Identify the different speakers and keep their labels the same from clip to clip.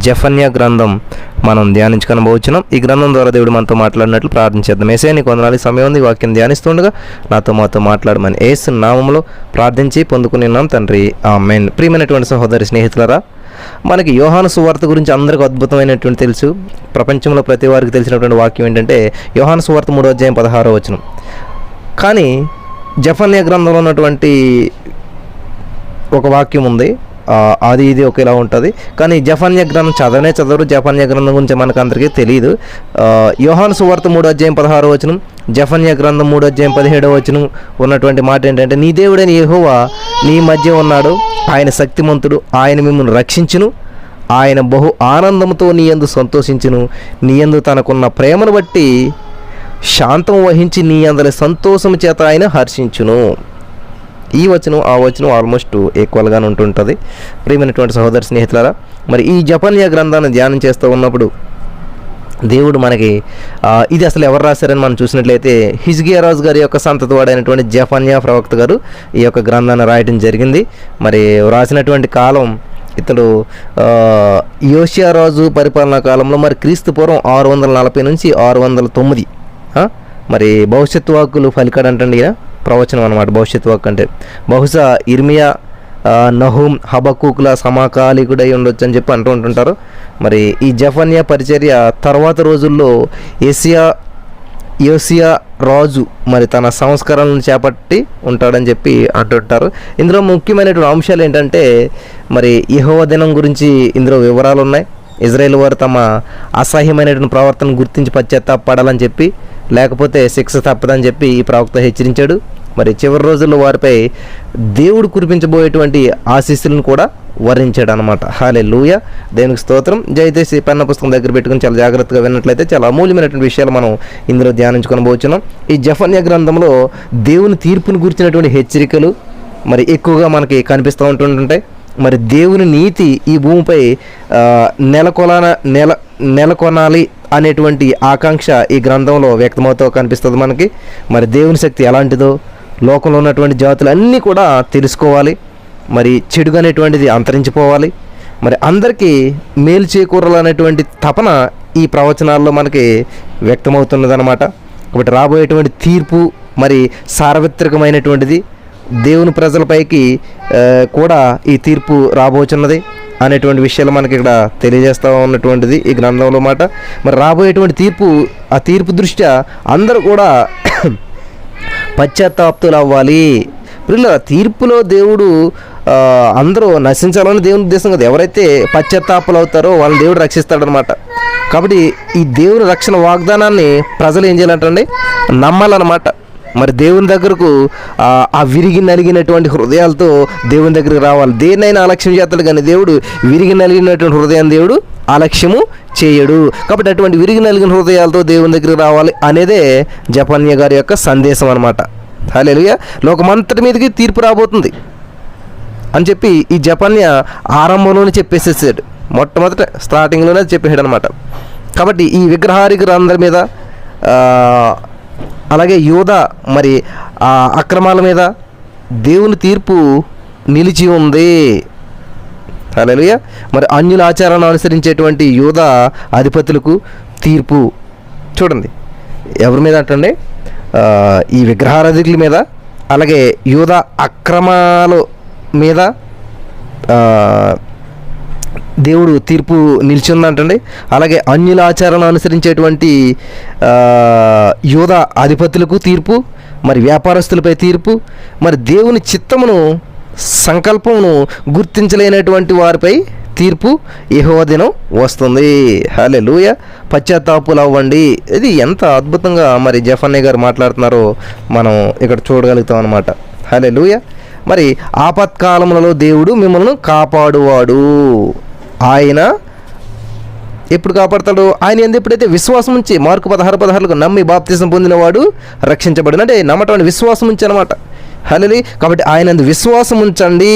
Speaker 1: జెఫన్యా గ్రంథం మనం ధ్యానించుకొనబోతున్నాం. ఈ గ్రంథం ద్వారా దేవుడు మనతో మాట్లాడినట్లు ప్రార్థించేద్దాం. యేసయ్యా నీకు వందనాలు, సమయం ఉంది. వాక్యం ధ్యానిస్తుండగా మాతో మాట్లాడమని యేసు నామములో ప్రార్థించి పొందుకున్నాం తండ్రి, ఆమేన్. ప్రియమైనటువంటి సహోదరి స్నేహితులారా, మనకి యోహాను సువార్త గురించి అందరికీ అద్భుతమైనటువంటి తెలుసు. ప్రపంచంలో ప్రతి వారికి తెలిసినటువంటి వాక్యం ఏంటంటే యోహాను సువార్త 3వ అధ్యాయం 16వ వచనం. కానీ జెఫన్యా గ్రంథంలో ఉన్నటువంటి ఒక వాక్యం ఉంది, అది ఇది ఒకేలా ఉంటుంది. కానీ జెఫన్యా గ్రంథం చదవరు. జెఫన్యా గ్రంథం గురించి మనకు అందరికీ తెలియదు. యోహాను సువార్త 3వ అధ్యాయం 16వ వచనం, జెఫన్యా గ్రంథం 3వ అధ్యాయం 17వ వచనం ఉన్నటువంటి మాట ఏంటంటే, నీ దేవుడైన యెహోవా నీ మధ్య ఉన్నాడు, ఆయన శక్తిమంతుడు, ఆయన మిమ్మల్ని రక్షించును, ఆయన బహు ఆనందంతో నీ యందు సంతోషించును, నీ యందు తనకున్న ప్రేమను బట్టి శాంతం వహించి నీ అందరి సంతోషము చేత ఆయన హర్షించును. ఈ వచనం ఆ వచనం ఆల్మోస్ట్ ఈక్వల్గానే ఉంటుంటుంది. ప్రియమైనటువంటి సహోదర స్నేహితులారా, మరి ఈ జెఫన్యా గ్రంథాన్ని ధ్యానం చేస్తూ ఉన్నప్పుడు దేవుడు మనకి ఇది అసలు ఎవరు రాశారని మనం చూసినట్లయితే హిజ్కియా రాజు గారి యొక్క సంతతి వాడైనటువంటి జెఫన్యా ప్రవక్త గారు ఈ యొక్క గ్రంథాన్ని రాయటం జరిగింది. మరి రాసినటువంటి కాలం ఇతడు యోషియా రాజు పరిపాలనా కాలంలో మరి క్రీస్తు పూర్వం 640 నుంచి 609. మరి భవిష్యత్తు వాక్కులు పలికాడంటండి ఈయన, ప్రవచనం అనమాట. భవిష్యత్తు వాక్ అంటే బహుశా ఇర్మియా, నహూం, హబక్కూకుల సమకాలీకుడై ఉండొచ్చు అని చెప్పి అంటూ ఉంటుంటారు. మరి ఈ జెఫన్యా పరిచర్య తర్వాత రోజుల్లో యోషియా రాజు మరి తన సంస్కరణలను చేపట్టి ఉంటాడని చెప్పి అంటుంటారు. ఇందులో ముఖ్యమైనటువంటి అంశాలు ఏంటంటే, మరి యెహోవా దినం గురించి ఇందులో వివరాలు ఉన్నాయి. ఇజ్రాయేల్ వారు తమ అసహ్యమైనటువంటి ప్రవర్తన గుర్తించి పశ్చాత్తాపడాలని చెప్పి, లేకపోతే శిక్ష తప్పదని చెప్పి ఈ ప్రవక్త హెచ్చరించాడు. మరి చివరి రోజుల్లో వారిపై దేవుడు కురిపించబోయేటువంటి ఆశీస్సులను కూడా వర్ణించాడు అనమాట. హల్లెలూయా, దేవునికి స్తోత్రం. దయచేసి పెన్న పుస్తకం దగ్గర పెట్టుకుని చాలా జాగ్రత్తగా విన్నట్లయితే చాలా అమూల్యమైనటువంటి విషయాలు మనం ఇందులో ధ్యానించుకొనబోతున్నాం. ఈ జెఫన్యా గ్రంథంలో దేవుని తీర్పును గురించినటువంటి హెచ్చరికలు మరి ఎక్కువగా మనకి కనిపిస్తూ ఉంటుంటాయి. మరి దేవుని నీతి ఈ భూమిపై నెలకొనాలి అనేటువంటి ఆకాంక్ష ఈ గ్రంథంలో వ్యక్తమవుతూ కనిపిస్తుంది మనకి. మరి దేవుని శక్తి ఎలాంటిదో, లోకంలో ఉన్నటువంటి జాతులు అన్నీ కూడా తెలుసుకోవాలి. మరి చెడుగా అనేటువంటిది అంతరించిపోవాలి. మరి అందరికీ మేలు చేకూరాలనేటువంటి తపన ఈ ప్రవచనాల్లో మనకి వ్యక్తమవుతున్నదన్నమాట. కాబట్టి రాబోయేటువంటి తీర్పు మరి సార్వత్రికమైనటువంటిది. దేవుని ప్రజలపైకి కూడా ఈ తీర్పు రాబోతున్నది అనేటువంటి విషయాలు మనకి ఇక్కడ తెలియజేస్తూ ఉన్నటువంటిది ఈ గ్రంథంలో మాట. మరి రాబోయేటువంటి తీర్పు, ఆ తీర్పు దృష్ట్యా అందరూ కూడా పశ్చాత్తాప్తులు అవ్వాలి. పిల్లల తీర్పులో దేవుడు అందరూ నశించాలని దేవుని ఉద్దేశం కదా. ఎవరైతే పశ్చాత్తాపులు అవుతారో వాళ్ళని దేవుడు రక్షిస్తాడనమాట. కాబట్టి ఈ దేవుని రక్షణ వాగ్దానాన్ని ప్రజలు ఏం చేయాలంటండి, నమ్మాలన్నమాట. మరి దేవుని దగ్గరకు ఆ విరిగి నలిగినటువంటి హృదయాలతో దేవుని దగ్గరికి రావాలి. దేన్నైనా అలక్ష్యం చేస్తాడు, కానీ దేవుడు విరిగి నలిగినటువంటి హృదయాన్ని దేవుడు అలక్ష్యము చేయడు. కాబట్టి అటువంటి విరిగి నలిగిన హృదయాలతో దేవుని దగ్గరికి రావాలి అనేదే జెఫన్యా గారి యొక్క సందేశం అనమాట. హల్లెలూయా. లోకమంతటి మీదకి తీర్పు రాబోతుంది అని చెప్పి ఈ జెఫన్యా ఆరంభంలోనే చెప్పేసేసాడు. మొట్టమొదట స్టార్టింగ్లోనే చెప్పేసాడు అనమాట. కాబట్టి ఈ విగ్రహారాధికులందరి మీద, అలాగే యూదా మరి ఆ అక్రమాల మీద దేవుని తీర్పు నిలిచి ఉంది. హల్లెలూయా. మరి అన్యుల ఆచారాన్ని అనుసరించేటువంటి యూదా అధిపతులకు తీర్పు చూడండి ఎవరి మీద అంటండి, ఈ విగ్రహారాధికుల మీద, అలాగే యూదా అక్రమాల మీద దేవుడు తీర్పు నిలిచిందంటండి. అలాగే అన్యుల ఆచారాలను అనుసరించేటువంటి యూదా అధిపతులకు తీర్పు, మరి వ్యాపారస్తులపై తీర్పు, మరి దేవుని చిత్తమును సంకల్పమును గుర్తించలేనటువంటి వారిపై తీర్పు యెహోవా దినం వస్తుంది. హల్లెలూయా. పశ్చాత్తాపులు అవ్వండి. ఇది ఎంత అద్భుతంగా మరి జెఫన్యా గారు మాట్లాడుతున్నారో మనం ఇక్కడ చూడగలుగుతాం అనమాట. హల్లెలూయా. మరి ఆపత్కాలములలో దేవుడు మిమ్మల్ని కాపాడువాడు. ఆయన ఎప్పుడు కాపాడతాడు? ఆయన ఎందు ఎప్పుడైతే విశ్వాసం ఉంచి, మార్కు 16:16 నమ్మి బాప్తిసం పొందినవాడు రక్షించబడిన, అంటే నమ్మటం విశ్వాసం ఉంచి అనమాట. హల్లెలూయా. కాబట్టి ఆయన ఎందు విశ్వాసం ఉంచండి.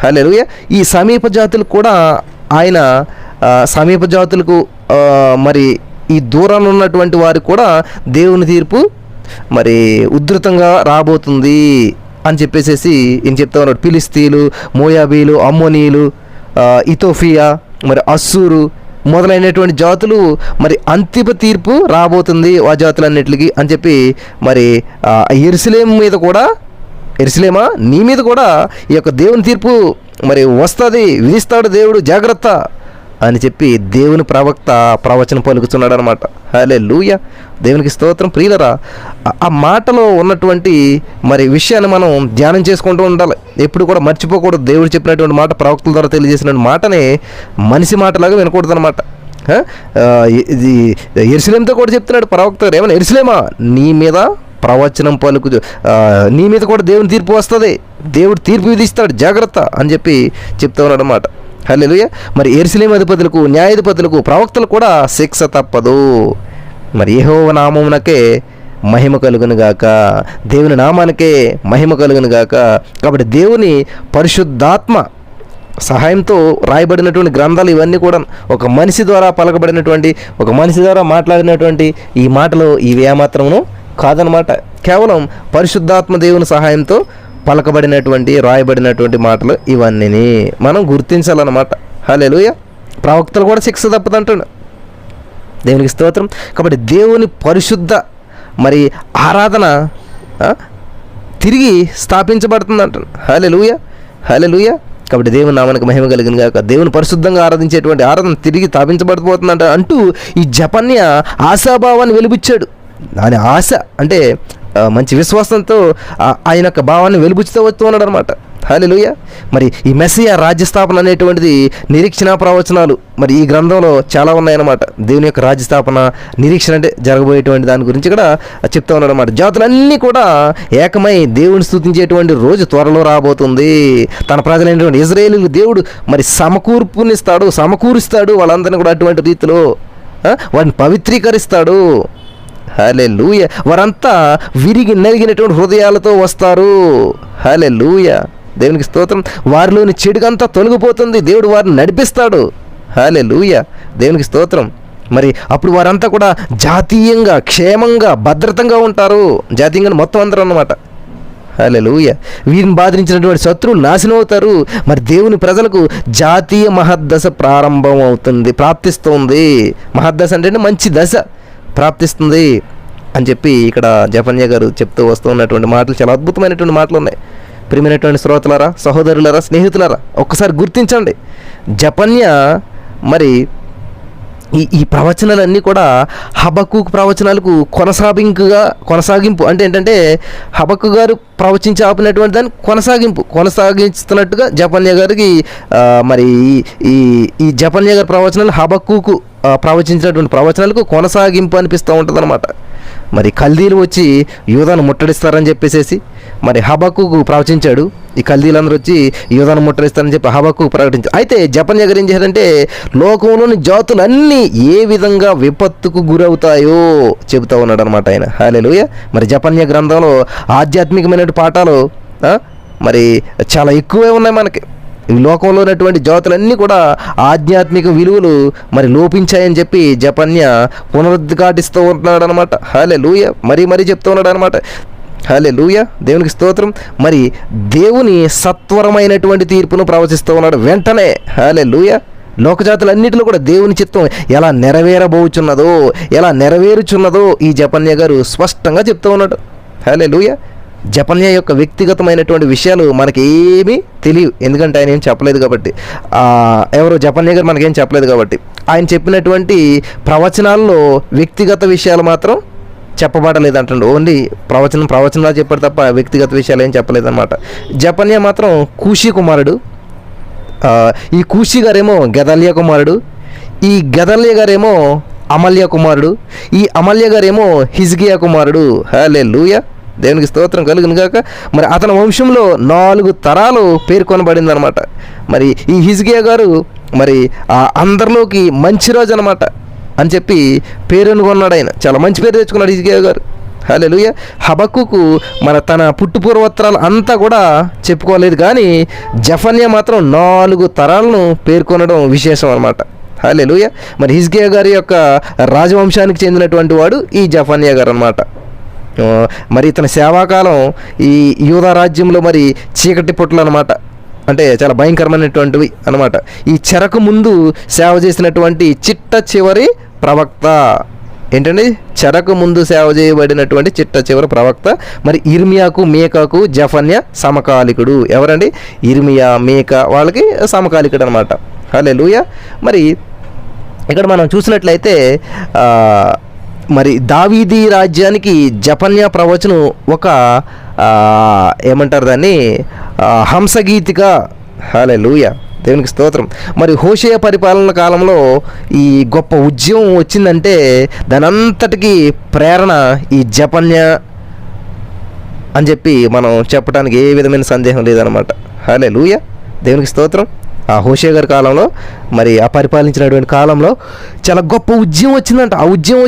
Speaker 1: హల్లెలూయా. ఈ సమీప జాతులకు కూడా ఆయన సమీప జాతులకు మరి ఈ దూరంలో ఉన్నటువంటి వారికి కూడా దేవుని తీర్పు మరి ఉధృతంగా రాబోతుంది అని చెప్పేసి ఈయన చెప్తా ఉన్నాడు. ఫిలిస్తీన్లు, మోయాబీలు, అమ్మోనీయులు, ఇథోపియా, మరి అస్సూరు మొదలైనటువంటి జాతులు మరి అంతిమ తీర్పు రాబోతుంది ఆ జాతులన్నిటికీ అని చెప్పి మరి యెరూషలేము మీద కూడా, యెరూషలేమా నీ మీద కూడా ఈ యొక్క దేవుని తీర్పు మరి వస్తుంది, విధిస్తాడు దేవుడు, జాగ్రత్త అని చెప్పి దేవుని ప్రవక్త ప్రవచనం పలుకుతున్నాడు అనమాట. హల్లెలూయా, దేవునికి స్తోత్రం. ప్రియులరా, ఆ మాటలో ఉన్నటువంటి మరి విషయాన్ని మనం ధ్యానం చేసుకుంటూ ఉండాలి, ఎప్పుడు కూడా మర్చిపోకూడదు. దేవుడు చెప్పినటువంటి మాట, ప్రవక్తల ద్వారా తెలియజేసిన మాటని మనిషి మాటలాగా వినకూడదు అనమాట. ఇది యెరూషలేముతో కూడా చెప్తున్నాడు ప్రవక్త, ఏమన్నా యెరూషలేమా నీ మీద ప్రవచనం పలుకు, నీ మీద కూడా దేవుని తీర్పు వస్తుంది, దేవుడు తీర్పు విధిస్తాడు, జాగ్రత్త అని చెప్పి చెప్తా ఉన్నాడు అన్నమాట. హల్లెలూయా. మరి యెరూషలేము అధిపతులకు, న్యాయాధిపతులకు, ప్రవక్తలకు కూడా శిక్ష తప్పదు. మరి యెహోవా నామమునకే మహిమ కలుగును గాక, దేవుని నామానికే మహిమ కలుగును గాక. కాబట్టి దేవుని పరిశుద్ధాత్మ సహాయంతో రాయబడినటువంటి గ్రంథాలు ఇవన్నీ కూడా ఒక మనిషి ద్వారా పలకబడినటువంటి, ఒక మనిషి ద్వారా మాట్లాడినటువంటి ఈ మాటలు ఇవి ఏమాత్రమును కాదనమాట. కేవలం పరిశుద్ధాత్మ దేవుని సహాయంతో పలకబడినటువంటి, రాయబడినటువంటి మాటలు ఇవన్నీ మనం గుర్తించాలన్నమాట. హల్లెలూయా. ప్రవక్తలు కూడా శిక్ష తప్పదంటాడు, దేవునికి స్తోత్రం. కాబట్టి దేవుని పరిశుద్ధ మరి ఆరాధన తిరిగి స్థాపించబడుతుంది అంటాడు. హల్లెలూయా, హల్లెలూయా. కాబట్టి దేవుని నామానికి మహిమ కలిగిన గాక. దేవుని పరిశుద్ధంగా ఆరాధించేటువంటి ఆరాధన తిరిగి స్థాపించబడిపోతుందంట అంటూ ఈ జపన్య ఆశాభావాన్ని వెలిబుచ్చాడు. దాని ఆశ అంటే మంచి విశ్వాసంతో ఆయన యొక్క భావాన్ని వెలుబుచ్చుతూ వస్తూ ఉన్నాడు అనమాట. హల్లెలూయా. మరి ఈ మెస్సియా రాజ్యస్థాపన అనేటువంటిది నిరీక్షణ ప్రవచనాలు మరి ఈ గ్రంథంలో చాలా ఉన్నాయన్నమాట. దేవుని యొక్క రాజ్యస్థాపన నిరీక్షణ అంటే జరగబోయేటువంటి దాని గురించి కూడా చెప్తా ఉన్నాడు అనమాట. జాతులన్నీ కూడా ఏకమై దేవుని స్తుతించేటువంటి రోజు త్వరలో రాబోతుంది. తన ప్రజలైనటువంటి ఇజ్రాయేలీలకు దేవుడు మరి సమకూరుస్తాడు వాళ్ళందరినీ కూడా అటువంటి రీతిలో వాడిని పవిత్రీకరిస్తాడు. హల్లెలూయా. వారంతా విరిగి నలిగినటువంటి హృదయాలతో వస్తారు. హల్లెలూయా, దేవునికి స్తోత్రం. వారిలోని చెడుగంతా తొలగిపోతుంది, దేవుడు వారిని నడిపిస్తాడు. హల్లెలూయా, దేవునికి స్తోత్రం. మరి అప్పుడు వారంతా కూడా జాతీయంగా, క్షేమంగా, భద్రతంగా ఉంటారు. జాతీయంగా మొత్తం అందరూ అన్నమాట. హల్లెలూయా. వీరిని బాధించినటువంటి శత్రువులు నాశనం అవుతారు. మరి దేవుని ప్రజలకు జాతీయ మహద్దశ ప్రారంభం అవుతుంది, ప్రాప్తిస్తుంది. మహద్దశ అంటే మంచి దశ ప్రాప్తిస్తుంది అని చెప్పి ఇక్కడ జపన్య గారు చెప్తూ వస్తూ ఉన్నటువంటి మాటలు చాలా అద్భుతమైనటువంటి మాటలు ఉన్నాయి. ప్రియమైనటువంటి శ్రోతలారా, సహోదరులారా, స్నేహితులారా, ఒక్కసారి గుర్తించండి. జపన్య మరి ఈ ప్రవచనాలన్నీ కూడా హబక్కూకు ప్రవచనాలకు కొనసాగింపు అంటే ఏంటంటే హబక్కు గారు ప్రవచించి ఆపినటువంటి దాన్ని కొనసాగిస్తున్నట్టుగా జపన్య గారికి మరి ఈ జపన్య గారి ప్రవచనాలు హబక్కూకు ప్రవచించినటువంటి ప్రవచనాలకు కొనసాగింపు అనిపిస్తూ ఉంటుంది అనమాట. మరి కల్దీలు వచ్చి యూదాను ముట్టడిస్తారని చెప్పేసి మరి హబక్కూకు ప్రవచించాడు. ఈ కల్దీలందరూ వచ్చి యూదాను ముట్టడిస్తారని చెప్పి హబక్కూకు ప్రకటించాడు. అయితే జపన్య గారు ఏం చేశారంటే లోకంలోని జాతులన్నీ ఏ విధంగా విపత్తుకు గురవుతాయో చెబుతూ ఉన్నాడు అనమాట ఆయన. హల్లెలూయా. మరి జపన్య గ్రంథంలో ఆధ్యాత్మికమైన పాఠాలు మరి చాలా ఎక్కువే ఉన్నాయి మనకి. ఈ లోకంలో ఉన్నటువంటి జాతులన్నీ కూడా ఆధ్యాత్మిక విలువలు మరి లోపించాయని చెప్పి జపన్య పునరుద్ఘాటిస్తూ ఉంటున్నాడు అనమాట. హల్లెలూయా. మరీ చెప్తూ ఉన్నాడు అనమాట. హల్లెలూయా, దేవునికి స్తోత్రం. మరి దేవుని సత్వరమైనటువంటి తీర్పును ప్రవచిస్తూ ఉన్నాడు వెంటనే. హల్లెలూయా. లోకజాతులన్నిటిలో కూడా దేవుని చిత్తం ఎలా నెరవేరుచున్నదో ఈ జపన్య గారు స్పష్టంగా చెప్తూ ఉన్నాడు. హల్లెలూయా. జపన్య యొక్క వ్యక్తిగతమైనటువంటి విషయాలు మనకి ఏమీ తెలియవు, ఎందుకంటే ఆయన ఏం చెప్పలేదు కాబట్టి. ఎవరు జపన్య గారు మనకేం చెప్పలేదు కాబట్టి. ఆయన చెప్పినటువంటి ప్రవచనాల్లో వ్యక్తిగత విషయాలు మాత్రం చెప్పబడలేదు అంటండి. ఓన్లీ ప్రవచనాలు చెప్పాడు తప్ప వ్యక్తిగత విషయాలు ఏం చెప్పలేదు అనమాట. జపన్య మాత్రం కూషీ కుమారుడు. ఈ కూషీ గారేమో గెదల్య కుమారుడు. ఈ గెదల్య గారేమో అమల్య కుమారుడు. ఈ అమల్య గారేమో హిజ్కియా కుమారుడు. హల్లెలూయా, దేవునికి స్తోత్రం కలుగును గాక. మరి అతని వంశంలో 4 తరాలు పేర్కొనబడింది అనమాట. మరి ఈ హిజ్కియా గారు మరి అందరిలోకి మంచి రోజు అనమాట అని చెప్పి పేరునుకున్నాడు. ఆయన చాలా మంచి పేరు తెచ్చుకున్నాడు హిజ్కియా గారు. హల్లెలూయా. హబక్కూకు తన పుట్టుపూర్వోత్తరాలు అంతా కూడా చెప్పుకోలేదు, కానీ జఫన్య మాత్రం 4 తరాలను పేర్కొనడం విశేషం అనమాట. హల్లెలూయా. మరి హిజ్కియా గారి యొక్క రాజవంశానికి చెందినటువంటి వాడు ఈ జఫన్య గారు అనమాట. మరి ఇతని సేవాకాలం ఈ యూదా రాజ్యంలో మరి చీకటి పుట్టలు అనమాట. అంటే చాలా భయంకరమైనటువంటివి అన్నమాట. ఈ చెరకు ముందు సేవ చేసినటువంటి చిట్ట చివరి ప్రవక్త ఏంటండి? చెరకు ముందు సేవ చేయబడినటువంటి చిట్ట చివరి ప్రవక్త. మరి ఇర్మియాకు, మీకాకు జఫన్యా సమకాలికుడు. ఎవరండి? ఇర్మియా, మీకా వాళ్ళకి సమకాలికుడు అనమాట. హల్లెలూయా. మరి ఇక్కడ మనం చూసినట్లయితే మరి దావీదీ రాజ్యానికి జఫన్యా ప్రవచనం ఒక ఏమంటారు దాన్ని, హంసగీతిగా. హల్లెలూయా, దేవునికి స్తోత్రం. మరి హోషేయ పరిపాలన కాలంలో ఈ గొప్ప ఉద్యమం వచ్చిందంటే దాని అంతటికీ ప్రేరణ ఈ జఫన్యా అని చెప్పి మనం చెప్పడానికి ఏ విధమైన సందేహం లేదనమాట. హల్లెలూయా, దేవునికి స్తోత్రం. ఆ హోషేయ గారి కాలంలో, మరి ఆ పరిపాలించినటువంటి కాలంలో చాలా గొప్ప ఉద్యమం వచ్చిందంట. ఆ ఉద్యమం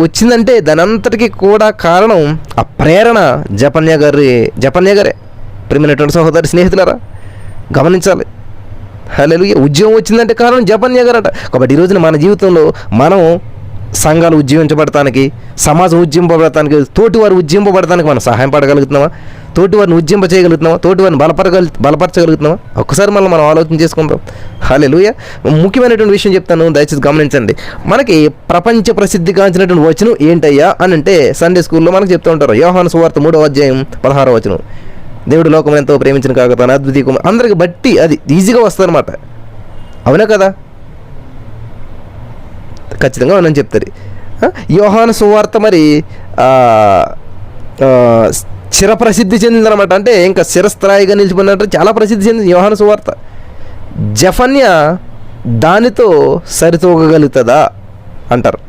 Speaker 1: వచ్చిందంటే దాని అంతటికీ కూడా కారణం, ఆ ప్రేరణ జఫన్యా గారే. ప్రియమైనటువంటి సహోదరి స్నేహితులారా, గమనించాలి. హల్లెలూయా. ఉద్యమం వచ్చిందంటే కారణం జఫన్యా గారట. కాబట్టి ఈ రోజున మన జీవితంలో మనం సంఘాలు ఉజ్జీవించబడటానికి, సమాజం ఉజ్జింపబడటానికి, తోటివారు ఉజ్జింపబడటానికి మనం సహాయం పడగలుగుతున్నామా? తోటివారిని ఉజ్జింప చేయగలుగుతున్నామా? తోటివారిని బలపరచగలుగుతున్నామా? ఒక్కసారి మనం ఆలోచన చేసుకుంటాం. హల్లెలూయా. ముఖ్యమైనటువంటి విషయం చెప్తాను, దయచేసి గమనించండి. మనకి ప్రపంచ ప్రసిద్ధిగాంచినటువంటి వచనం ఏంటయ్యా అని అంటే సండే స్కూల్లో మనకు చెప్తూ ఉంటారు. యోహాను సువార్త 3వ అధ్యాయం 16వ వచనం. దేవుడు లోకం ఎంతో ప్రేమించిన కాక తన అద్వితీయ కుమారుని, అందరికి బట్టి అది ఈజీగా వస్తుంది అనమాట. అవునా కదా? ఖచ్చితంగా అవునని చెప్తారు. యోహాను సువార్త మరి చిరప్రసిద్ధి చెందిందనమాట. అంటే ఇంకా చిరస్థాయిగా నిలిచిపోయినట్టు చాలా ప్రసిద్ధి చెందింది యోహాను సువార్త. జఫన్యా దానితో సరితూగలుగుతుందా అంటారు.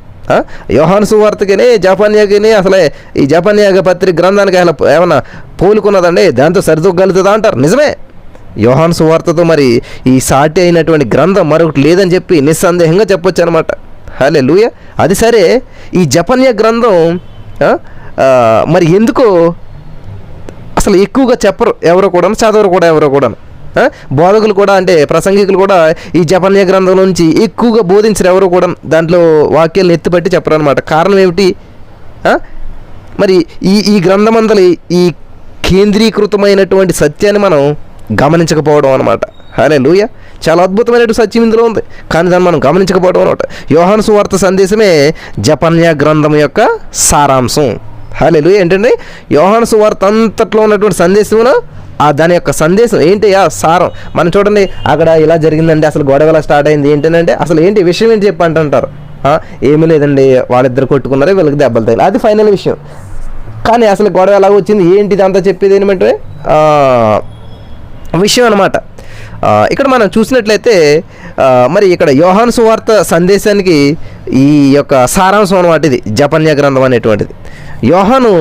Speaker 1: యోహాను సువార్తకినే జఫన్యాకినే అసలే ఈ జఫన్యా పత్రిక గ్రంథానికి అసలు ఏమన్నా పోలుకున్నదండి, దాంతో సరితూగలుగుతుందా అంటారు. నిజమే, యోహాను సువార్తతో మరి ఈ సాటి అయినటువంటి గ్రంథం మరొకటి లేదని చెప్పి నిస్సందేహంగా చెప్పొచ్చు అనమాట. హల్లెలూయా. అది సరే, ఈ జఫన్యా గ్రంథం మరి ఎందుకో అసలు ఎక్కువగా చెప్పరు ఎవరో కూడా, చదవరు కూడా ఎవరో కూడా. బోధకులు కూడా, అంటే ప్రసంగికులు కూడా ఈ జఫన్యా గ్రంథం నుంచి ఎక్కువగా బోధించరు ఎవరు కూడా. దాంట్లో వాక్యాలను ఎత్తిపట్టి చెప్పరు అనమాట. కారణం ఏమిటి? మరి ఈ గ్రంథమందలి ఈ కేంద్రీకృతమైనటువంటి సత్యాన్ని మనం గమనించకపోవడం అనమాట. హల్లెలూయా. చాలా అద్భుతమైనటువంటి సత్యం ఇందులో ఉంది, కానీ దాన్ని మనం గమనించకపోవడం అనమాట. యోహాను సువార్త సందేశమే జఫన్యా గ్రంథం యొక్క సారాంశం. హల్లెలూయా. ఏంటంటే యోహాను సువార్త అంతట్లో ఉన్నటువంటి సందేశంలో దాని యొక్క సందేశం ఏంటి, సారం. మనం చూడండి, అక్కడ ఇలా జరిగిందండి, అసలు గొడవ ఎలా స్టార్ట్ అయింది ఏంటంటే, అసలు ఏంటి విషయం ఏంటి చెప్పి అంటుంటారు. ఏమీ లేదండి, వాళ్ళిద్దరు కొట్టుకున్నారే, వీళ్ళకి దెబ్బలు తగిలి, అది ఫైనల్ విషయం. కానీ అసలు గొడవ ఎలా వచ్చింది ఏంటిది అంతా చెప్పేది ఏమంటే విషయం అనమాట. ఇక్కడ మనం చూసినట్లయితే మరి ఇక్కడ యోహాను సువార్త సందేశానికి ఈ యొక్క సారాంశం అనమాట ఇది జఫన్యా గ్రంథం అనేటువంటిది. యోహాను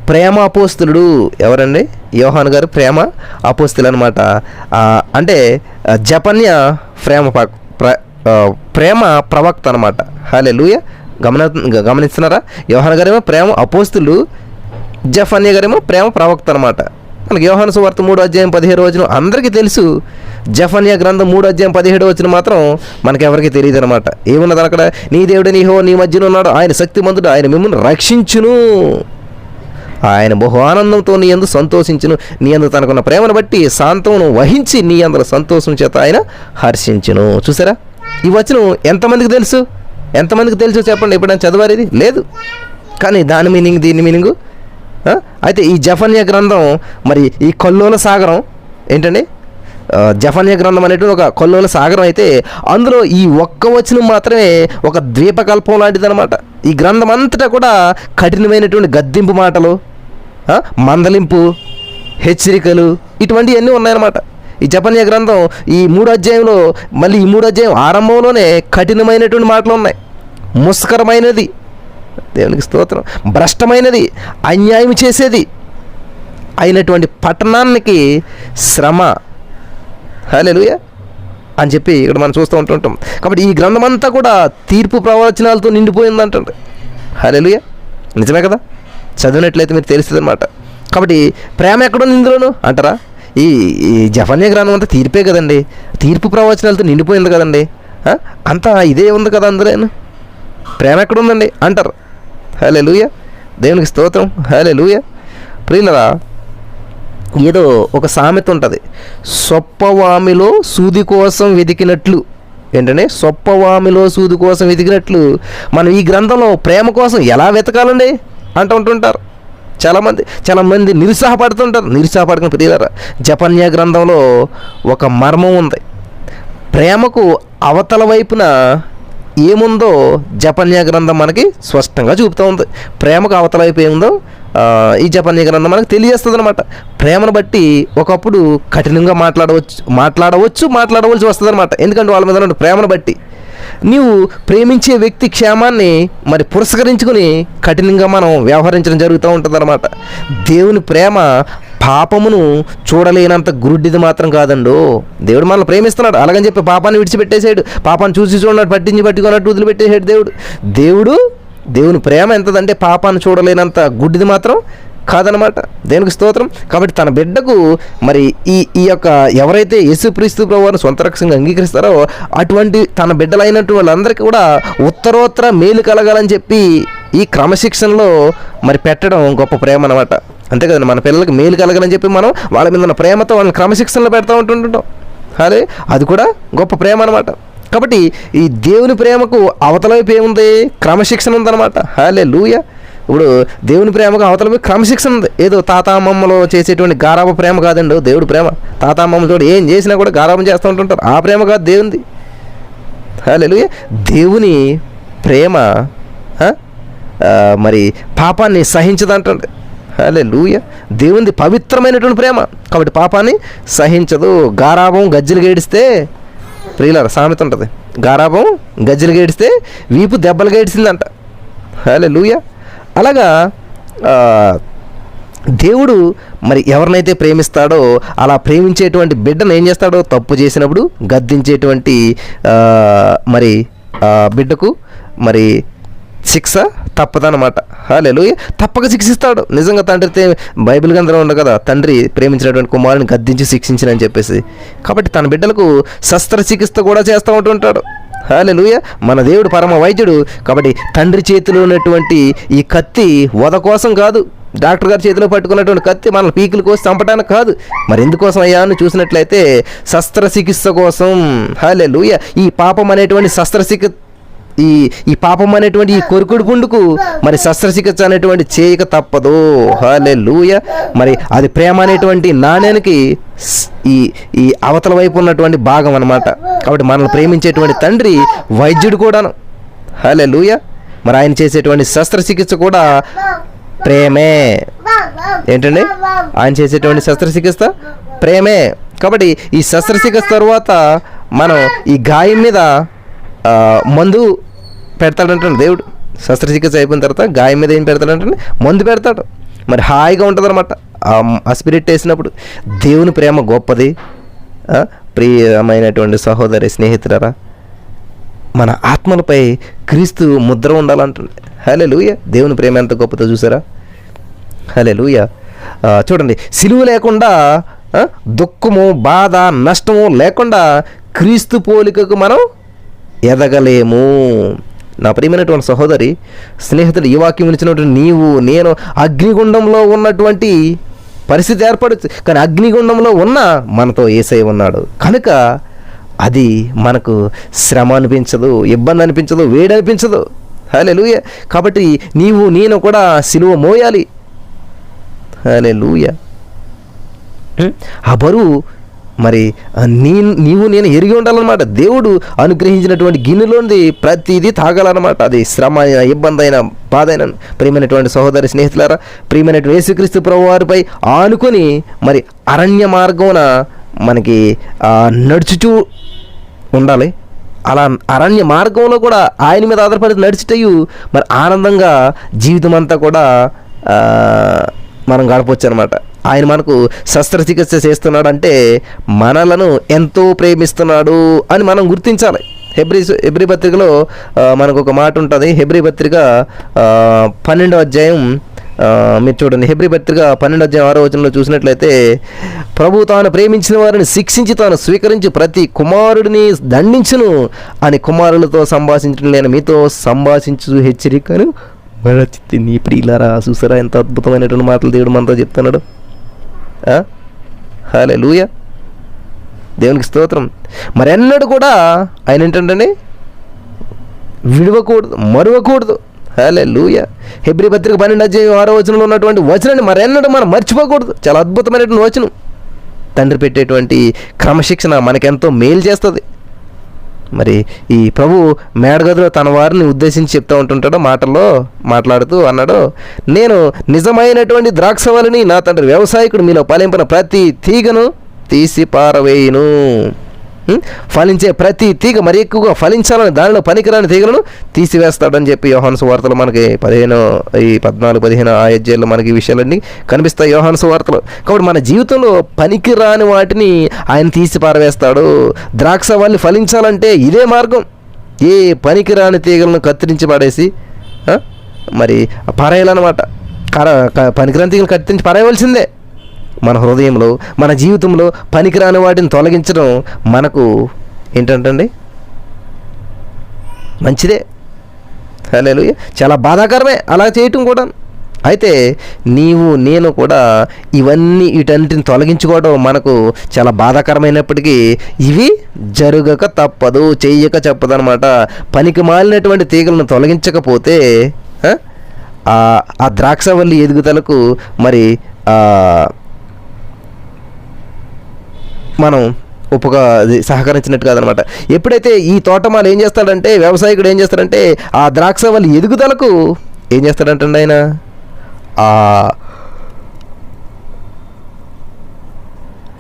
Speaker 1: ప్రేమ అపోస్తులుడు. ఎవరండి? యోహాను గారు ప్రేమ అపోస్తులు అనమాట. అంటే జఫన్యా ప్రేమ ప్రవక్త అనమాట. హల్లెలూయా. గమనిస్తున్నారా? యోహాను గారేమో ప్రేమ అపోస్తులు, జఫన్యా గారేమో ప్రేమ ప్రవక్త అనమాట. మనకి యోహాను సువార్త 3వ అధ్యాయం 17వ వచనం అందరికీ తెలుసు. జఫన్యా గ్రంథం 3వ అధ్యాయం 17వ వచనం మాత్రం మనకెవరికి తెలియదు అనమాట. ఏమున్నది అక్కడ? నీ దేవుడు నీహో నీ మధ్యన ఉన్నాడు, ఆయన శక్తిమంతుడు, ఆయన మిమ్మల్ని రక్షించును, ఆయన బహు ఆనందంతో నీ యందు సంతోషించును, నీ యందు తనకున్న ప్రేమను బట్టి శాంతమును వహించి నీ అందులో సంతోషం చేత ఆయన హర్షించును. చూసారా? ఈ వచనం ఎంతమందికి తెలుసు? చెప్పండి. ఎప్పుడైనా చదవారు ఇది? లేదు. కానీ దాని మీనింగ్, దీని మీనింగు. అయితే ఈ జఫన్యా గ్రంథం మరి ఈ కొల్లోల సాగరం ఏంటండి? జఫన్యా గ్రంథం అనేటువంటి ఒక కొల్లోల సాగరం అయితే అందులో ఈ ఒక్క వచనం మాత్రమే ఒక ద్వీపకల్పం లాంటిది అనమాట. ఈ గ్రంథం అంతటా కూడా కఠినమైనటువంటి గద్దింపు మాటలు, మందలింపు, హెచ్చరికలు, ఇటువంటివన్నీ ఉన్నాయన్నమాట. ఈ జఫన్యా గ్రంథం ఈ 3వ అధ్యాయంలో, మళ్ళీ ఈ 3వ అధ్యాయం ఆరంభంలోనే కఠినమైనటువంటి మాటలు ఉన్నాయి. ముస్కరమైనది, దేవునికి స్తోత్రం, భ్రష్టమైనది, అన్యాయం చేసేది అయినటువంటి పట్టణానికి శ్రమ. హల్లెలూయా అని చెప్పి ఇక్కడ మనం చూస్తూ ఉంటుంటాం. కాబట్టి ఈ గ్రంథం అంతా కూడా తీర్పు ప్రవచనాలతో నిండిపోయిందంటే హల్లెలూయా. నిజమే కదా? చదివినట్లయితే మీరు తెలుస్తుంది అనమాట. కాబట్టి ప్రేమ ఎక్కడుంది ఇందులోను అంటారా? ఈ జఫన్యా గ్రంథం అంతా తీర్పే కదండి, తీర్పు ప్రవచనాలతో నిండిపోయింది కదండి, అంతా ఇదే ఉంది కదా, అందులో ప్రేమ ఎక్కడుందండి అంటారు. హల్లెలూయా, దేవునికి స్తోత్రం. హల్లెలూయా. ప్రియులరా, ఏదో ఒక సామెత ఉంటుంది, సొప్పవామిలో సూది కోసం వెతికినట్లు. ఏంటంటే సొప్పవామిలో సూది కోసం వెతికినట్లు మనం ఈ గ్రంథంలో ప్రేమ కోసం ఎలా వెతకాలండి ఉంటుంటారు చాలామంది నిరుత్సాహపడకుండా ప్రియులారా, జపన్య గ్రంథంలో ఒక మర్మం ఉంది. ప్రేమకు అవతల వైపున ఏముందో జపన్య గ్రంథం మనకి స్పష్టంగా చూపుతూ ఉంది. ప్రేమకు అవతల వైపు ఏముందో ఈ జపన్య గ్రంథం మనకు తెలియజేస్తుంది అనమాట. ప్రేమను బట్టి ఒకప్పుడు కఠినంగా మాట్లాడవలసి వస్తుంది అనమాట. ఎందుకంటే వాళ్ళ మీద ఉన్న ప్రేమను బట్టి నీవు ప్రేమించే వ్యక్తి క్షేమాన్ని మరి పురస్కరించుకుని కఠినంగా మనం వ్యవహరించడం జరుగుతూ ఉంటుంది అనమాట. దేవుని ప్రేమ పాపమును చూడలేనంత గురుడిది మాత్రం కాదండో. దేవుడు మనల్ని ప్రేమిస్తున్నాడు, అలాగని చెప్పి పాపాన్ని విడిచిపెట్టేసాడు, పాపాన్ని చూసి చూడనట్టు పట్టుకున్నట్టు వదిలిపెట్టేసాడు దేవుని ప్రేమ ఎంతదంటే పాపాన్ని చూడలేనంత గుడ్డిది మాత్రం కాదనమాట. దేనికి స్తోత్రం. కాబట్టి తన బిడ్డకు మరి ఈ యొక్క ఎవరైతే యేసుక్రీస్తు ప్రభువును సొంత రక్షణగా అంగీకరిస్తారో అటువంటి తన బిడ్డలైనటువంటి వాళ్ళందరికీ కూడా ఉత్తరోత్తర మేలు కలగాలని చెప్పి ఈ క్రమశిక్షణలో మరి పెట్టడం గొప్ప ప్రేమ అనమాట. అంతే కదండి, మన పిల్లలకి మేలు కలగాలని చెప్పి మనం వాళ్ళ మీద ఉన్న ప్రేమతో వాళ్ళని క్రమశిక్షణలో పెడతా ఉంటుంటాం. అదే అది కూడా గొప్ప ప్రేమ అనమాట. కాబట్టి ఈ దేవుని ప్రేమకు అవతల వైపు ఏముంది? క్రమశిక్షణ ఉందన్నమాట. హల్లెలూయా. ఇప్పుడు దేవుని ప్రేమకు అవతల వైపు క్రమశిక్షణ ఉంది. ఏదో తాతామమ్మలో చేసేటువంటి గారాబ ప్రేమ కాదండి దేవుడి ప్రేమ. తాతామమ్మ చూడు ఏం చేసినా కూడా గారాబం చేస్తూ ఉంటుంటారు, ఆ ప్రేమ కాదు దేవునిది. హల్లెలూయా. దేవుని ప్రేమ మరి పాపాన్ని సహించదంటండి. హల్లెలూయా. దేవునిది పవిత్రమైనటువంటి ప్రేమ కాబట్టి పాపాన్ని సహించదు. గారాబం గజ్జలు గేడిస్తే ప్రియులారా సామెత ఉంటుంది, గారాబం గజ్జలు గేడిస్తే వీపు దెబ్బలు గేడిసిందంట. హల్లెలూయా. అలాగా దేవుడు మరి ఎవరినైతే ప్రేమిస్తాడో అలా ప్రేమించేటువంటి బిడ్డను ఏం చేస్తాడో తప్పు చేసినప్పుడు గద్దించేటువంటి మరి బిడ్డకు మరి శిక్ష తప్పదన్నమాట. హల్లెలూయా. తప్పక శిక్షిస్తాడు. నిజంగా తండ్రి బైబిల్ గ్రంథంలో ఉంది కదా, తండ్రి ప్రేమించినటువంటి కుమారుని గద్దించి శిక్షించినని చెప్పేసి. కాబట్టి తన బిడ్డలకు శస్త్రచికిత్స కూడా చేస్తూ ఉంటుంటాడు. హల్లెలూయా. మన దేవుడు పరమ వైద్యుడు. కాబట్టి తండ్రి చేతిలో ఉన్నటువంటి ఈ కత్తి వధ కోసం కాదు, డాక్టర్ గారి చేతిలో పట్టుకున్నటువంటి కత్తి మనల్ని పీకుల కోసం చంపడానికి కాదు. మరి ఎందుకోసం అయ్యా అని చూసినట్లయితే శస్త్రచికిత్స కోసం. హల్లెలూయా. ఈ పాపం అనేటువంటి ఈ పాపం అనేటువంటి ఈ కొరుకుడు పుండుకు మరి శస్త్రచికిత్స అనేటువంటి చేయక తప్పదు. హల్లెలూయా. మరి అది ప్రేమ అనేటువంటి నాణ్యానికి ఈ అవతల వైపు ఉన్నటువంటి భాగం అన్నమాట. కాబట్టి మనల్ని ప్రేమించేటువంటి తండ్రి వైద్యుడు కూడాను. హల్లెలూయా. మరి ఆయన చేసేటువంటి శస్త్రచికిత్స కూడా ప్రేమే. ఏంటండి ఆయన చేసేటువంటి శస్త్రచికిత్స ప్రేమే. కాబట్టి ఈ శస్త్రచికిత్స తర్వాత మనం ఈ గాయం మీద మందు పెడతాడంటే దేవుడు. శస్త్రచికిత్స అయిపోయిన తర్వాత గాయం మీద ఏం పెడతాడంటే మందు పెడతాడు. మరి హాయిగా ఉంటుంది అనమాట ఆ స్పిరిట్ వేసినప్పుడు. దేవుని ప్రేమ గొప్పది. ప్రియమైనటువంటి సహోదరి స్నేహితులరా, మన ఆత్మలపై క్రీస్తు ముద్ర ఉండాలంటుంది. హల్లెలూయా. దేవుని ప్రేమ ఎంత గొప్పదో చూసారా. హల్లెలూయా. చూడండి, సిలువ లేకుండా దుఃఖము బాధ నష్టము లేకుండా క్రీస్తు పోలికకు మనం ఎదగలేము. నా ప్రియమైనటువంటి సహోదరి స్నేహితులు, ఈ వాక్యం వినిచినటువంటి నీవు నేను అగ్నిగుండంలో ఉన్నటువంటి పరిస్థితి ఏర్పడచ్చు, కానీ అగ్నిగుండంలో ఉన్న మనతో యేసయ్య ఉన్నాడు కనుక అది మనకు శ్రమ అనిపించదు, ఇబ్బంది అనిపించదు, వేడి అనిపించదు. హల్లెలూయా. కాబట్టి నీవు నేను కూడా సిలువ మోయాలి. హల్లెలూయా. ఆ బరువు మరి నీవు నేను ఎరిగి ఉండాలన్నమాట. దేవుడు అనుగ్రహించినటువంటి గిన్నెలోంది ప్రతిదీ తాగాలన్నమాట. అది శ్రమ అయినా ఇబ్బంది అయినా బాధ అయినా. ప్రియమైనటువంటి సహోదరి స్నేహితులారా, ప్రియమైనటువంటి యేసుక్రీస్తు ప్రభు వారిపై ఆనుకొని మరి అరణ్య మార్గమున మనకి నడుచుచూ ఉండాలి. అలా అరణ్య మార్గంలో కూడా ఆయన మీద ఆధారపడి నడిచిటయు మరి ఆనందంగా జీవితం అంతా కూడా మనం గడపవచ్చు అనమాట. ఆయన మనకు శస్త్రచికిత్స చేస్తున్నాడు అంటే మనలను ఎంతో ప్రేమిస్తున్నాడు అని మనం గుర్తించాలి. హెబ్రీ పత్రికలో మనకు ఒక మాట ఉంటుంది. హెబ్రీ పత్రిక 12వ అధ్యాయం మీరు చూడండి. హెబ్రీ పత్రిక 12వ అధ్యాయం 6వ వచనంలో చూసినట్లయితే, ప్రభు తాను ప్రేమించిన వారిని శిక్షించి తాను స్వీకరించి ప్రతి కుమారుడిని దండించును అని కుమారులతో సంభాషించడం లేని మీతో సంభాషించు హెచ్చరికను మరచితిని. ఇప్పుడు ఇలారా చూసారా ఎంత అద్భుతమైనటువంటి మాటలు దేవుడు మనతో చెప్తున్నాడు. హల్లెలూయా, దేవునికి స్తోత్రం. మరెన్నడూ కూడా ఆయన ఏంటంటే విడవకూడదు, మరువకూడదు. హల్లెలూయా. హెబ్రీ పత్రిక 12:6 ఉన్నటువంటి వచనాన్ని మరెన్నడూ మనం మర్చిపోకూడదు. చాలా అద్భుతమైనటువంటి వచనం. తండ్రి పెట్టేటువంటి క్రమశిక్షణ మనకెంతో మేలు చేస్తుంది. మరి ఈ ప్రభు మేడగదిలో తన వారిని ఉద్దేశించి చెప్తూ ఉంటుంటాడో మాటల్లో మాట్లాడుతూ అన్నాడు, నేను నిజమైనటువంటి ద్రాక్షవల్లిని, నా తండ్రి వ్యవసాయకుడు, మీలో ఫలింపిన ప్రతి తీగను తీసి పారవేయును. ఫలించే ప్రతి తీగ మరి ఎక్కువగా ఫలించాలని దానిలో పనికిరాని తీగలను తీసివేస్తాడని చెప్పి యోహాను సువార్తలు మనకి 14-15 అధ్యాయాల్లో మనకి ఈ విషయాలన్నీ కనిపిస్తాయి యోహాను సువార్తలు. కాబట్టి మన జీవితంలో పనికిరాని వాటిని ఆయన తీసి పారవేస్తాడు. ద్రాక్షవల్లి ఫలించాలంటే ఇదే మార్గం. ఏ పనికిరాని తీగలను కత్తిరించి పడేసి మరి పారేయాలన్నమాట. పనికిరాని తీగలను కత్తిరించి పారేయవలసిందే. మన హృదయంలో, మన జీవితంలో పనికిరాని వాటిని తొలగించడం మనకు ఏంటంటే మంచిదే. హల్లెలూయా. చాలా బాధాకరమే అలా చేయటం కూడా. అయితే నీవు నేను కూడా వీటన్నిటిని తొలగించుకోవడం మనకు చాలా బాధాకరమైనప్పటికీ ఇవి జరగక తప్పదు, చెయ్యక చెప్పదనమాట. పనికి మాలినటువంటి తీగలను తొలగించకపోతే ఆ ద్రాక్షవల్లి ఎదుగుదలకు మరి మనం సహకరించినట్టు కాదనమాట. ఎప్పుడైతే ఈ తోటమాలు ఏం చేస్తాడంటే, వ్యవసాయకుడు ఏం చేస్తాడంటే ఆ ద్రాక్షవల్లి ఎదుగుదలకు ఏం చేస్తాడంటే ఆయన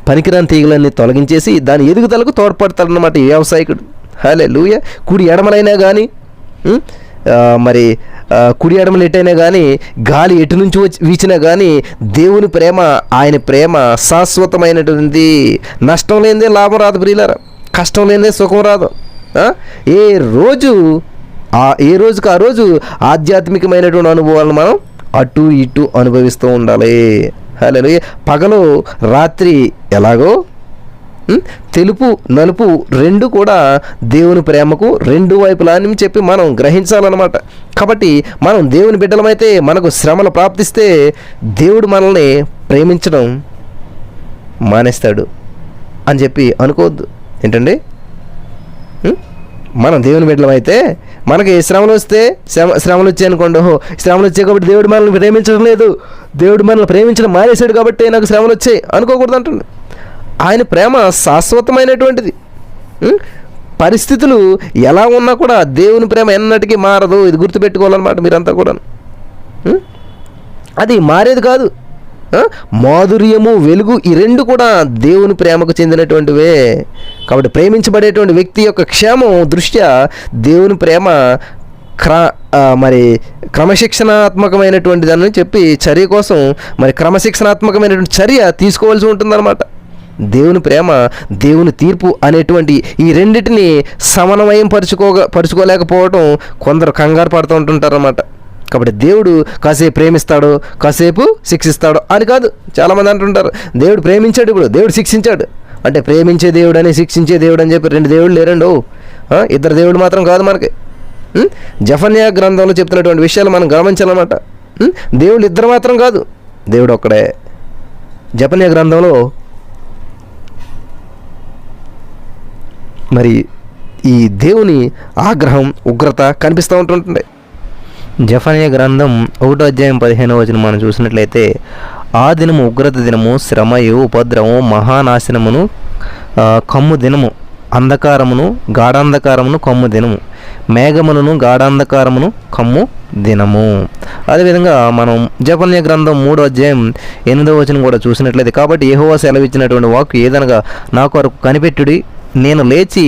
Speaker 1: పనికిరాని తీగలన్నీ తొలగించేసి దాని ఎదుగుదలకు తోడ్పడతాడనమాట ఈ వ్యవసాయకుడు. హల్లెలూయా. కుడి ఎడమలైనా కానీ మరి కుడి ఎడమలు ఎటైనా కానీ గాలి ఎటు నుంచి వీచినా కానీ దేవుని ప్రేమ, ఆయన ప్రేమ శాశ్వతమైనటువంటి. నష్టం లేనిదే లాభం రాదు ప్రియులారా, కష్టం లేనిదే సుఖం రాదు. ఏ రోజుకు ఆ రోజు ఆధ్యాత్మికమైనటువంటి అనుభవాలను మనం అటు ఇటు అనుభవిస్తూ ఉండాలి. హల్లెలూయా. పగలు రాత్రి ఎలాగో తెలుపు నలుపు రెండు కూడా దేవుని ప్రేమకు రెండు వైపులా అని చెప్పి మనం గ్రహించాలన్నమాట. కాబట్టి మనం దేవుని బిడ్డలమైతే మనకు శ్రమలు ప్రాప్తిస్తే దేవుడు మనల్ని ప్రేమించడం మానేస్తాడు అని చెప్పి అనుకోవద్దు. ఏంటండి, మనం దేవుని బిడ్డలమైతే మనకి శ్రమలు వచ్చాయనుకోండి, శ్రమలు వచ్చాయి కాబట్టి దేవుడు మనల్ని ప్రేమించడం లేదు, దేవుడు మనల్ని ప్రేమించడం మానేశాడు కాబట్టి నాకు శ్రమలు వచ్చాయి అనుకోకూడదు అంటుండే. ఆయన ప్రేమ శాశ్వతమైనటువంటిది. పరిస్థితులు ఎలా ఉన్నా కూడా దేవుని ప్రేమ ఎన్నటికీ మారదు. ఇది గుర్తుపెట్టుకోవాలన్నమాట మీరంతా కూడా. అది మారేది కాదు. మాధుర్యము, వెలుగు ఈ రెండు కూడా దేవుని ప్రేమకు చెందినటువంటివే. కాబట్టి ప్రేమించబడేటువంటి వ్యక్తి యొక్క క్షేమం దృష్ట్యా దేవుని ప్రేమ మరి క్రమశిక్షణాత్మకమైనటువంటిది అని చెప్పి చర్య కోసం మరి క్రమశిక్షణాత్మకమైనటువంటి చర్య తీసుకోవాల్సి ఉంటుందన్నమాట. దేవుని ప్రేమ, దేవుని తీర్పు అనేటువంటి ఈ రెండింటిని సమన్వయం పరుచుకోలేకపోవడం కొందరు కంగారు పడుతూ ఉంటుంటారన్నమాట. కాబట్టి దేవుడు కాసేపు ప్రేమిస్తాడు, కాసేపు శిక్షిస్తాడు అని కాదు. చాలామంది అంటుంటారు దేవుడు ప్రేమించాడు, ఇప్పుడు దేవుడు శిక్షించాడు అంటే ప్రేమించే దేవుడు అని శిక్షించే దేవుడు అని చెప్పి రెండు దేవుడు లేరండి. ఇద్దరు దేవుడు మాత్రం కాదు మనకి. జెఫన్యా గ్రంథంలో చెప్తున్నటువంటి విషయాలు మనం గమనించాలన్నమాట. దేవుడు ఇద్దరు మాత్రం కాదు, దేవుడు ఒక్కడే. జెఫన్యా గ్రంథంలో మరి ఈ దేవుని ఆగ్రహం, ఉగ్రత కనిపిస్తూ ఉంటుంటుంది. జెఫన్యా గ్రంథం 1:15 మనం చూసినట్లయితే, ఆ దినము ఉగ్రత దినము, శ్రమయు, ఉపద్రవము, మహానాశనమును కమ్ము దినము, అంధకారమును గాఢాంధకారమును కమ్ము దినము, మేఘములను గాఢాంధకారమును కమ్ము దినము. అదేవిధంగా మనం జెఫన్యా గ్రంథం 3:8 కూడా చూసినట్లయితే, కాబట్టి యెహోవా సెలవిచ్చినటువంటి వాక్కు ఏదనగా, నా కొరకు కనిపెట్టుడి, నేను లేచి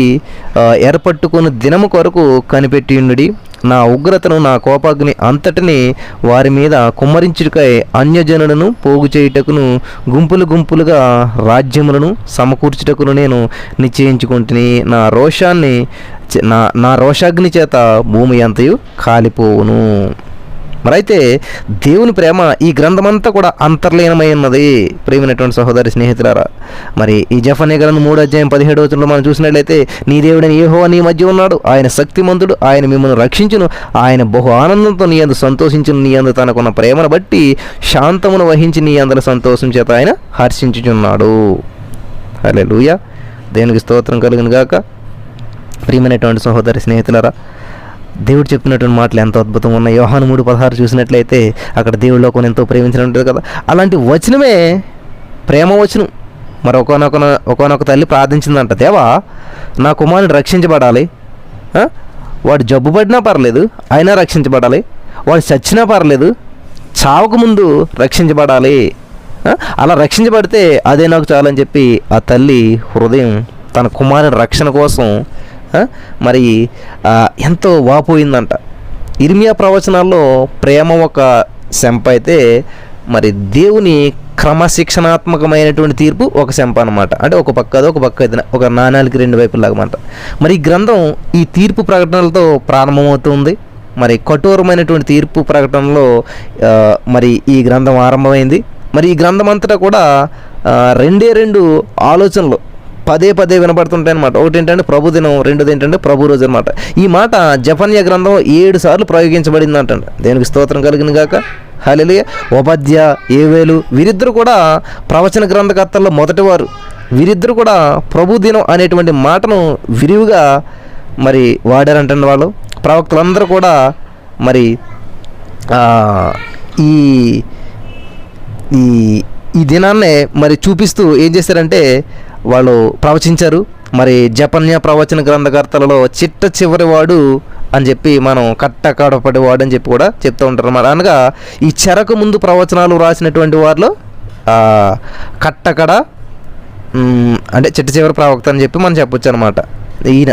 Speaker 1: ఏర్పట్టుకుని దినము కొరకు కనిపెట్టియుండుడి, నా ఉగ్రతను, నా కోపాగ్ని అంతటిని వారి మీద కుమ్మరించుటకై అన్యజనులను పోగు చేయుటకును గుంపులు గుంపులుగా రాజ్యములను సమకూర్చుటకును నేను నిశ్చయించుకుంటుని, నా రోషాగ్ని చేత భూమి అంతయు కాలిపోవును. మరి అయితే దేవుని ప్రేమ ఈ గ్రంథమంతా కూడా అంతర్లీనమై ఉన్నది. ప్రియమైనటువంటి సహోదరి స్నేహితులారా, మరి ఈ జెఫన్యా గ్రంథం 3:17 మనం చూసినట్లయితే, నీ దేవుడైన యెహోవా నీ మధ్య ఉన్నాడు, ఆయన శక్తిమంతుడు, ఆయన మిమ్మల్ని రక్షించును, ఆయన బహు ఆనందంతో నీ యందు సంతోషించును, నీ యందు తనకున్న ప్రేమను బట్టి శాంతమును వహించి నీ అందరి సంతోషం చేత ఆయన హర్షించుచున్నాడు. హల్లెలూయా, దేవునికి స్తోత్రం కలుగును గాక. ప్రియమైనటువంటి సహోదరి స్నేహితులారా, దేవుడు చెప్పినటువంటి మాటలు ఎంతో అద్భుతంగా ఉన్నాయి. యోహాను 3:16 చూసినట్లయితే అక్కడ దేవుడి లోకం ఎంతో ప్రేమించడం ఉంటుంది కదా, అలాంటి వచనమే ప్రేమ వచనం. మరి ఒకనొక తల్లి ప్రార్థించిందంట, దేవా నా కుమారుడు రక్షించబడాలి, వాడు జబ్బు పడినా పర్లేదు అయినా రక్షించబడాలి, వాడు చచ్చినా పర్లేదు చావకు ముందు రక్షించబడాలి, అలా రక్షించబడితే అదే నాకు చాలని చెప్పి ఆ తల్లి హృదయం తన కుమారుడి రక్షణ కోసం మరి ఎంతో వాపోయిందంట. ఇర్మియా ప్రవచనాల్లో ప్రేమ ఒక శంప అయితే, మరి దేవుని క్రమశిక్షణాత్మకమైనటువంటి తీర్పు ఒక శంప అనమాట. అంటే ఒక పక్క అది, ఒక పక్క ఇది, ఒక నాణాలకి రెండు వైపులాగా అనమాట. మరి ఈ గ్రంథం ఈ తీర్పు ప్రకటనలతో ప్రారంభమవుతుంది. మరి కఠోరమైనటువంటి తీర్పు ప్రకటనలో మరి ఈ గ్రంథం ఆరంభమైంది. మరి ఈ గ్రంథం అంతటా కూడా రెండు ఆలోచనలు పదే వినపడుతుంటాయి అనమాట. ఒకటి ఏంటంటే ప్రభు దినం, రెండోది ఏంటంటే ప్రభు రోజు అనమాట. ఈ మాట జెఫన్యా గ్రంథం 7 సార్లు ప్రయోగించబడింది అంటండి. దేనికి స్తోత్రం కలిగిన గాక. హల్లెలూయా. ఓబద్య, యోవేలు వీరిద్దరు కూడా ప్రవచన గ్రంథకర్తల్లో మొదటివారు. వీరిద్దరు కూడా ప్రభు దినం అనేటువంటి మాటను విరివిగా మరి వాడారంటండి. వాళ్ళు ప్రవక్తలందరూ కూడా మరి ఈ దినాన్నే మరి చూపిస్తూ ఏం చేశారంటే వాళ్ళు ప్రవచించారు. మరి జెఫన్యా ప్రవచన గ్రంథకర్తలలో చిట్ట చివరి వాడు అని చెప్పి మనం కట్టకడపడివాడు అని చెప్పి కూడా చెప్తూ ఉంటారు అన్నమాట. అనగా ఈ చెరకు ముందు ప్రవచనాలు రాసినటువంటి వారిలో కట్టకడ అంటే చిట్ట చివరి ప్రవక్త అని చెప్పి మనం చెప్పొచ్చు అనమాట ఈయన.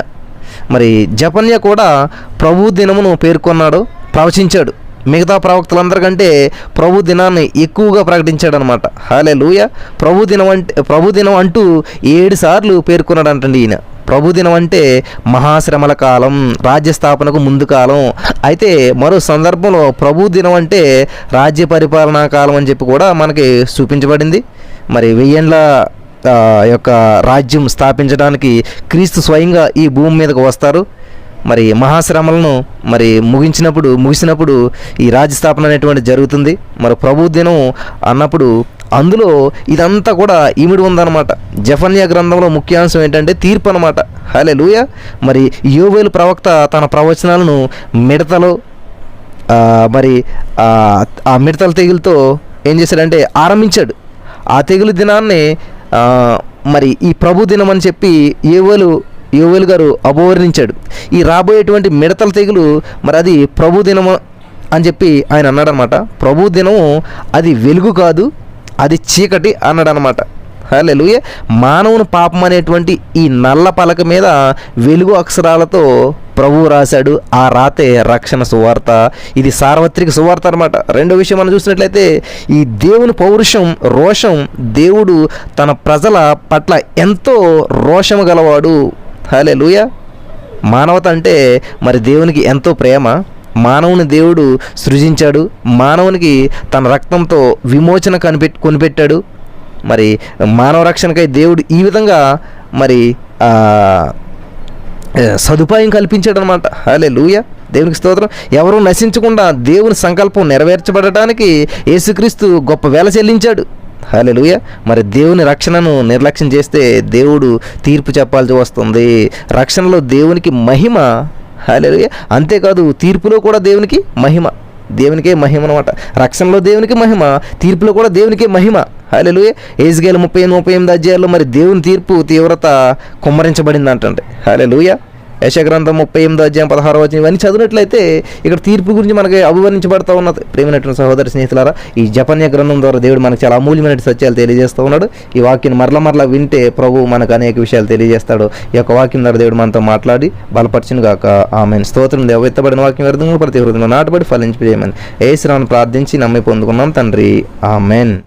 Speaker 1: మరి జెఫన్యా కూడా ప్రభు దినమును పేర్కొన్నాడు, ప్రవచించాడు. మిగతా ప్రవక్తలందరికంటే ప్రభు దినాన్ని ఎక్కువగా ప్రకటించాడు అనమాట. హల్లెలూయా. ప్రభు దినం అంటూ 7 సార్లు పేర్కొన్నాడు అంటండి ఈయన. ప్రభు దినం అంటే మహాశ్రమల కాలం, రాజ్య స్థాపనకు ముందు కాలం. అయితే మరో సందర్భంలో ప్రభు దినం అంటే రాజ్య పరిపాలనా కాలం అని చెప్పి కూడా మనకి చూపించబడింది. మరి 1000 ఏండ్ల యొక్క రాజ్యం స్థాపించడానికి క్రీస్తు స్వయంగా ఈ భూమి మీదకు వస్తారు. మరి మహాశ్రమలను మరి ముగిసినప్పుడు ఈ రాజ్యస్థాపన అనేటువంటి జరుగుతుంది. మరి ప్రభు దినం అన్నప్పుడు అందులో ఇదంతా కూడా ఇమిడి ఉందన్నమాట. జెఫన్యా గ్రంథంలో ముఖ్యాంశం ఏంటంటే తీర్పు అనమాట. హల్లెలూయా. మరి యోవేలు ప్రవక్త తన ప్రవచనాలను మిడతలు మరి ఆ మిడతల తెగులతో ఏం చేశాడంటే ఆరంభించాడు. ఆ తెగులు దినాన్ని మరి ఈ ప్రభు దినం అని చెప్పి యోవేలు గారు అభివర్ణించాడు. ఈ రాబోయేటువంటి మిడతల తెగులు మరి అది ప్రభు దినము అని చెప్పి ఆయన అన్నాడనమాట. ప్రభు దినము అది వెలుగు కాదు, అది చీకటి అన్నాడనమాట. హల్లెలూయా. మానవుని పాపం అనేటువంటి ఈ నల్ల పలక మీద వెలుగు అక్షరాలతో ప్రభువు రాశాడు. ఆ రాతే రక్షణ సువార్త. ఇది సార్వత్రిక సువార్త అనమాట. రెండో విషయం మనం చూసినట్లయితే ఈ దేవుని పౌరుషం, రోషం, దేవుడు తన ప్రజల పట్ల ఎంతో రోషము గలవాడు. హల్లెలూయా. మానవత అంటే మరి దేవునికి ఎంతో ప్రేమ. మానవుని దేవుడు సృజించాడు, మానవునికి తన రక్తంతో విమోచన కొనిపెట్టాడు. మరి మానవ రక్షణకై దేవుడు ఈ విధంగా మరి సదుపాయం కల్పించాడు అనమాట. హల్లెలూయా. దేవునికి స్తోత్రం. ఎవరూ నశించకుండా దేవుని సంకల్పం నెరవేర్చబడటానికి యేసుక్రీస్తు గొప్ప వేల చెల్లించాడు. హల్లెలూయా. మరి దేవుని రక్షణను నిర్లక్ష్యం చేస్తే దేవుడు తీర్పు చెప్పాల్సి వస్తుంది. రక్షణలో దేవునికి మహిమ. హల్లెలూయా. అంతేకాదు తీర్పులో కూడా దేవునికి మహిమ. దేవునికే మహిమ అనమాట. రక్షణలో దేవునికి మహిమ, తీర్పులో కూడా దేవునికే మహిమ. హల్లెలూయా. యెహెజ్కేలు 38 అధ్యాయాల్లో మరి దేవుని తీర్పు తీవ్రత కుమ్మరించబడింది అంటండి. హల్లెలూయా. యెషయా గ్రంథం 38 అధ్యాయం 16వ వచనం ఇవన్నీ చదివినట్లయితే ఇక్కడ తీర్పు గురించి మనకి అభివర్ణించబడతా ఉన్నది. ప్రియమైనటువంటి సహోదరి స్నేహితులారా, ఈ జెఫన్యా గ్రంథం ద్వారా దేవుడు మనకు చాలా అమూల్యమైన సత్యాలు తెలియజేస్తూ ఉన్నాడు. ఈ వాక్యం మరలా వింటే ప్రభు మనకు అనేక విషయాలు తెలియజేస్తాడు. ఈ యొక్క వాక్యం ద్వారా దేవుడు మనతో మాట్లాడి బలపరచును గాక. ఆమేన్. స్తోత్రం. దేవ ఎత్తబడిన వాక్యం వ్యర్థంగా ప్రతి హృదయంలో నాటబడి ఫలించి చేయమని యేసు నామమున ప్రార్థించి నమ్మి పొందుకున్నాం తండ్రి. ఆమేన్.